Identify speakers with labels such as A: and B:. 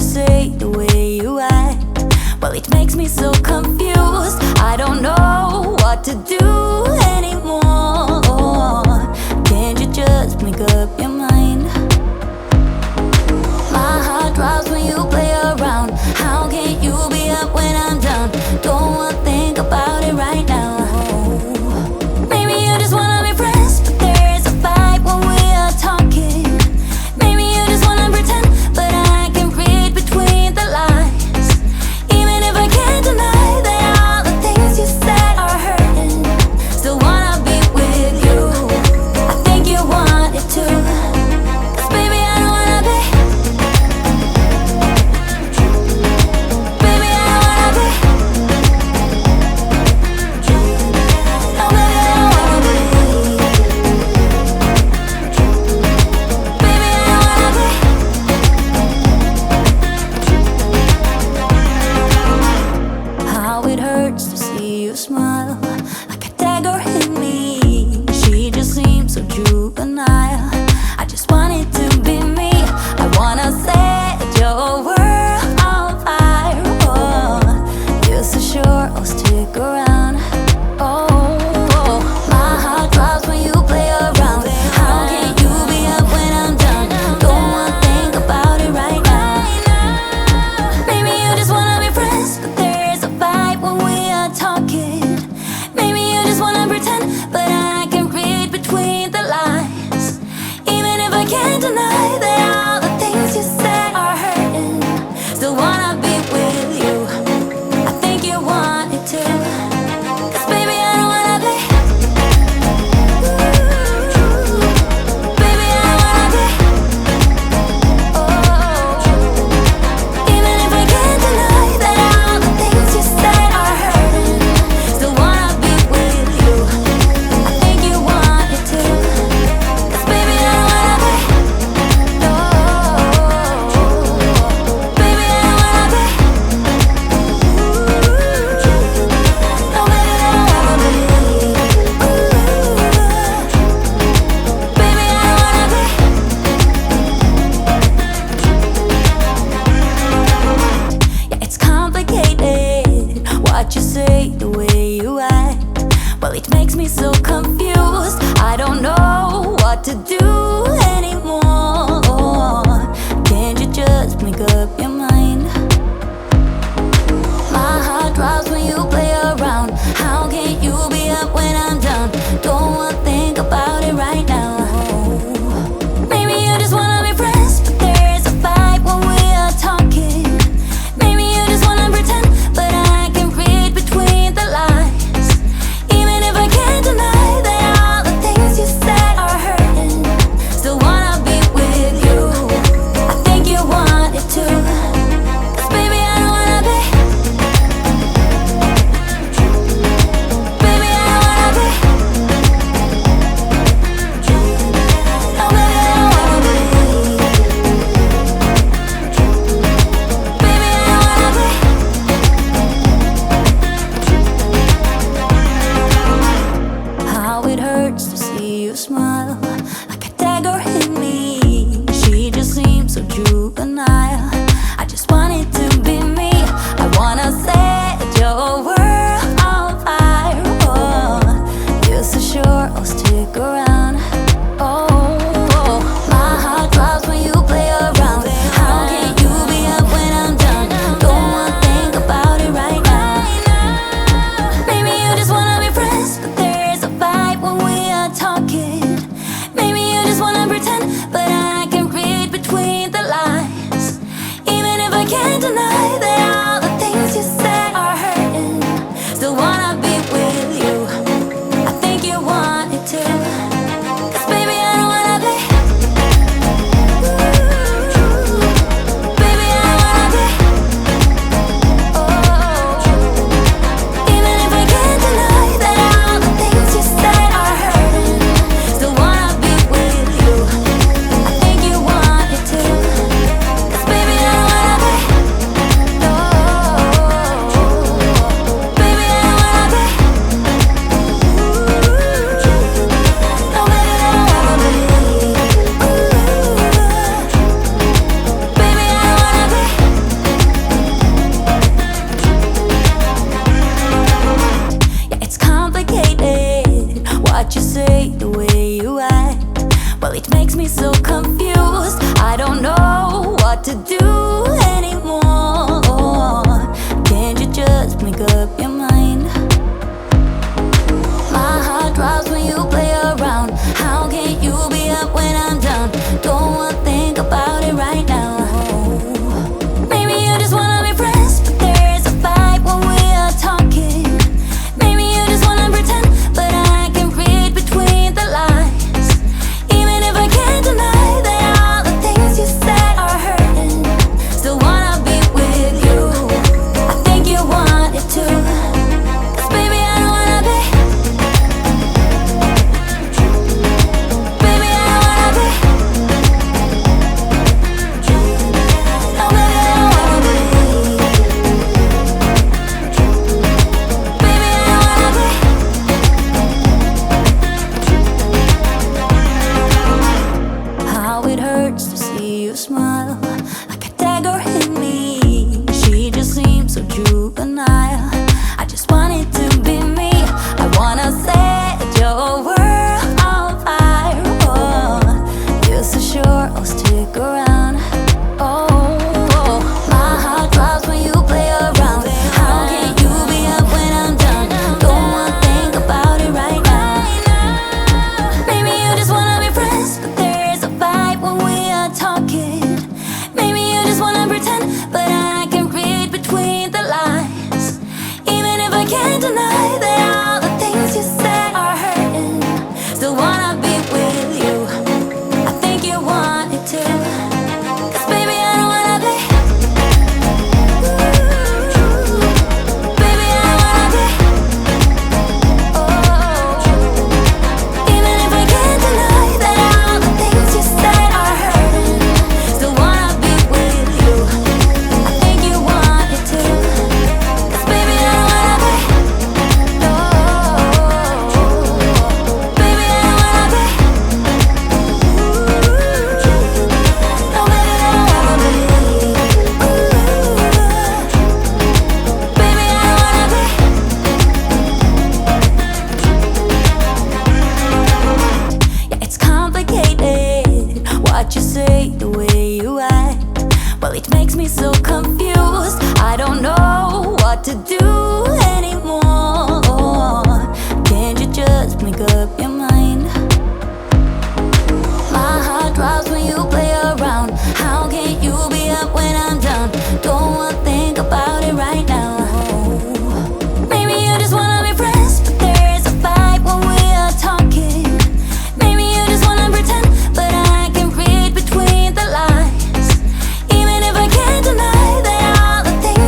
A: say, the way you act, well, it makes me so confused. I don't know what to do anymore. Can't you just make up your mind? My heart drops when you play around. How can you be up when I'm down? Don't wanna think about it right now. Maybe you just wanna be friends, but there's a fight when we are talking. Maybe you just wanna pretend, but I can read between the lines. Even if I can't deny that all the things you said are hurting, still wanna be with you. I think you want it too, 'cause baby I don't wanna be. Baby I don't wanna be. No baby I don't wanna be. Baby I don't wanna be. How it hurts to see you smile, like a dagger in me. She just seems so juvenile. I just want it to be me. I wanna set your world on fire. Oh, you're so sure I'll stick around. Oh, my heart drops when you play around. How can you be up when I'm down? Don't wanna think about it right now. Maybe you just wanna be friends, but there's a fight when we are talking. Maybe you just wanna pretend, but I can read between the lines. Even if I can't deny that all the things you said are hurting, still wanna be with you. I think you want it too, 'cause baby I don't wanna be. Baby I don't wanna be. Oh, even if I can't deny that all the things you said are hurting, still wanna be with you. I think you want it too, 'cause baby I don't wanna be. No, baby I don't wanna be. No, baby I don't wanna be. Baby I don't wanna be. Yeah, it's complicated what you say, the way you act, well, it makes me so confused. I don't know what to do anymore. Can't you just make up your mind? My heart drops when you play around. How can you be up when I'm down? Don't wanna think about it right now. Maybe you just wanna be friends, but there's a fight when we are talking. Maybe you just wanna pretend, but I can read between the lines. Even if I can't deny that all the things you said are hurting, still wanna be with you. I think you want it too, 'cause baby I don't wanna be. Baby I don't wanna be. No baby I don't wanna be. Baby I don't wanna be. How it hurts to see you smile, like a dagger in me. She just seems so juvenile. I just want it to be me. I wanna set your world on fire. Oh, you're so sure I'll stick around. Oh, my heart drops when you play around. How can you be up when I'm down? Don't wanna think about it right now. Maybe you just wanna be friends, but there's a fight when we are talking. Maybe you just wanna pretend, but I can read between the lines. it hurts to see you smile like a dagger in me. She just seems so juvenile. I just want it to be me. I wanna set your world on fire. Oh, you're so sure I'll stick around. Oh, my heart drops when you play around. How can you be up when I'm down? Don't wanna think about it right now. Maybe you just wanna be friends, but there's a fight when we are talking. Maybe you just wanna pretend, but I can read between the lines. Even if I can't deny that all the things you said are hurting, still wanna be with you. I think you want it too. 'Cause baby, I don't wanna be. Baby, I don't wanna be. Oh, even if I can't deny that all the things you said are hurting, still wanna be with you. I think you want it too. 'Cause baby, I don't wanna be. No, baby, I don't wanna be. No, baby, I don't wanna be. Baby, I don't wanna be. Yeah, it's complicated what you say, the way you act. Well, it makes me so confused. I don't know what to do anymore.